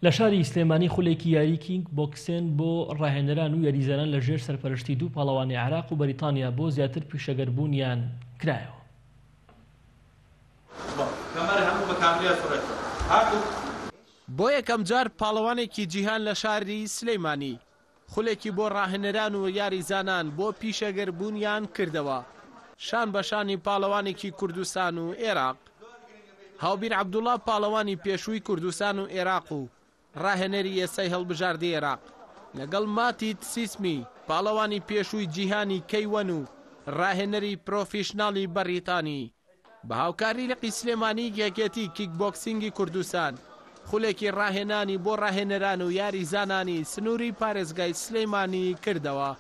لە شاری سلێمانی خولێکی یاری کینگ بۆکسێن بۆ ڕاهێنەران و یاریزانان لە ژێر سەرپەرشتی دوو پاڵەوانی عێراق و بەریتانیا بۆ زیاتر پیشەگەربوونیان کرایەوە. بۆ یەکەم جار پاڵەوانێکی جیهان لە شاری سلەیمانی خولێکی بۆ ڕاهێنەران و یاریزانان بۆ پیشەگەربوونیان کردەوە، شان بەشانی پاڵەوانێکی کوردستان و عێراق. هاوبیر عەبدوڵڵا پاڵەوانی پێشووی کوردستان و عێراق و ڕاهێنەری ئێستای هەڵبژاردی عێراق لەگەڵ ماتیت سیسمی پاڵەوانی پێشووی جیهانی کەیوەن و ڕاهێنەری پرۆفیشناڵی بەریتانی بە هاوکاری لقی سلێمانی یەکێتی کیکبۆکسینگی کوردستان خولێکی ڕاهێنانی بۆ ڕاهێنەران و یاریزانانی سنووری پارێزگای سلێمانی کردەوە.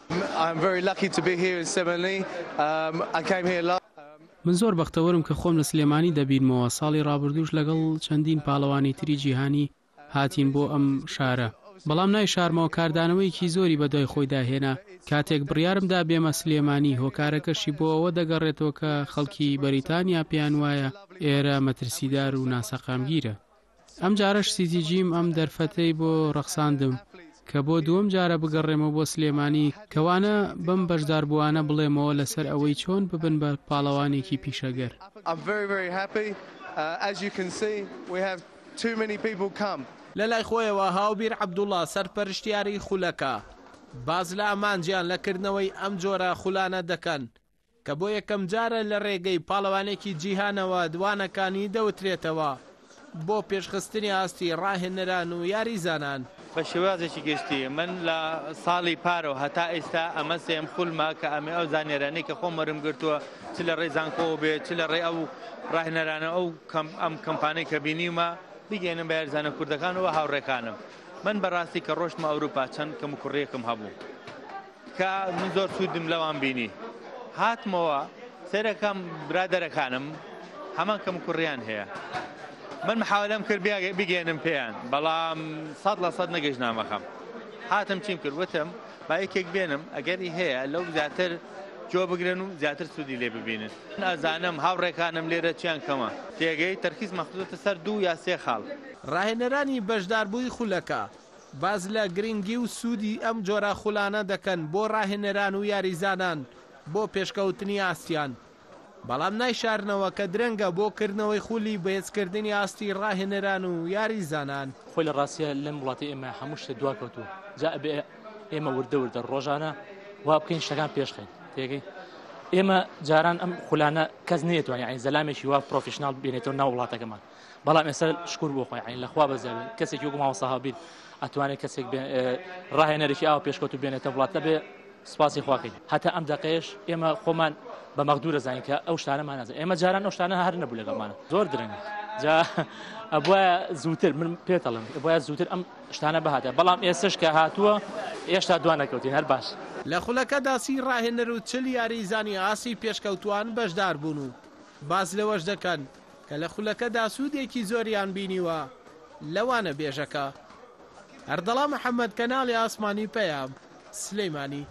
من زۆر بەختەوەرم کە خۆم لە سلێمانی دەبینمەوە. ساڵی ڕابردووش لەگەڵ چەندین پاڵەوانی تری جیهانی هاتین بۆ ئەم شارە، بەڵام نای شارمەوە کاردانەوەیکی زۆری بەدوای خۆی داهێنا. کاتێک بڕیارمدا بێمە سلێمانی هۆکارەکەشی بۆ ئەوە دەگەڕێتەوە کە خەڵکی بەریتانیا پێیان وایە ئێرە مەترسیدار و ناسەقامگیرە. ئەم جارەش سیتیجیم ئەم دەرفەتەی بۆ ڕەخساندم کە بۆ دووەم جارە بگەڕێمەوە بۆ سلێمانی کەوانە بەم بەشداربووانە بڵێمەوە لەسەر ئەوەی چۆن ببن بە پاڵەوانێکی پیشەگەر. لە لای خۆیەوە هاوبیر عەبدوڵڵا سەرپەرشتیاری خولەکە باز لە ئامانجیان لەکردنەوەی ئەم جۆرە خولانە دەکەن کە بۆ یەکەم جارە لە ڕێگەی پاڵەوانێکی جیهانەوە دوانەکانی دەوترێتەوە بۆ پێشخستنی ئاستی ڕاهێنەران و یاریزانان. بە شێوازێکی گشتی من لە ساڵی پارەوە هەتا ئێستا ئەمە سێم خولمە کە ئەمێ ئەو زانێرانەی کە خۆم وەرم گرتووە چ لە ڕێی زانکۆ بێت چ لە ڕێی ئەو ڕاهێنەرانە ئەو ئەم کەمپانەی کە بینیمە بگەێنم بە یاریزانە کوردەکانەوە هاوڕێکانم. من بەڕاستی کە ڕۆژمە ئەوروپا چەند کەم و کوڕیەکم هەبوو کە من زۆر سوودم لەوان بینی. هاتمەوە سەرەکەم برادەرەکانم هەمان کەم کوڕیان هەیە. من محاولەم کرد بگەێنم پێیان، بەڵام 100% نەگەیشتنامەکەم. هاتم چیم کرد وتم با یەکێک بێنم ئەگەری هەیە لەو زیاتر جۆ بگرن و زیاتر سوودی لێ ببینن. ئەزانم هاوڕێکانم لێرە چیان کەمە تێگەی تەرکیز مەخصوصەتە سەر 2 یا 3 خاڵ. ڕاهێنەرانی بەشداربووی خولەکە باز لە گرنگی و سوودی ئەم جۆرە خولانە دەکەن بۆ ڕاهێنەران و یاریزانان بۆ پێشکەوتنی ئاستیان، بەڵام نایشارنەوە کە درەنگە بۆ کردنەوەی خولی بەهێزکردنی ئاستی ڕاهێنەران و یاریزانان. خۆی لە ڕاستیە لەم وڵاتی ئێمە هەموو شتێک دواکەوتووە، جا ئەبێ ئێمە وردە ڕۆژانە وا بکەین شتەکان پێشخین. تێگەی ئێمە جاران ئەم خولانە کەس نێتوانێت یعنی زەلامێکی وا پرۆفیشنال بێنێتەوە ناو وڵاتەکەمان، بەڵام ئێستا شکر بۆ خۆی یعنی لەخوا بەزەوێ کەسێکی وەکو ماوە سەهابیل ئەتوانێت کەسێک ڕاهێنەرێکی ئاوا پێشکەوتو بێنێتە وڵاتە بێ سپاسی خواکەین. هەتا ئەم دقەیەش ئێمە خۆمان بە مەغدورە زانین کە ئەو شتانەمان نازانین. ئێمە جاران ئەو شتانە هەر نەبوو لەگەڵمانە، زۆر درەنگە. جا ئەبوایە زووتر من پێتەڵم ئەبوایە زووتر ئەم شتانە بەهاتە، بەڵام ئێستش کە هاتووە هێشتا دوانەکەوتین هەر باش. لە خولەکەدا 30 ڕاهێنەر و 40 یاریزانی ئاسی پێشکەوتوان بەشدار بوون و باز لەوەش دەکەن کە لە خولەکەدا سوودێکی زۆریان بینیوە لەوانە بێژەکە. هەردەڵا محەممەد کەناڵی ئاسمانی پەیام سلەیمانی.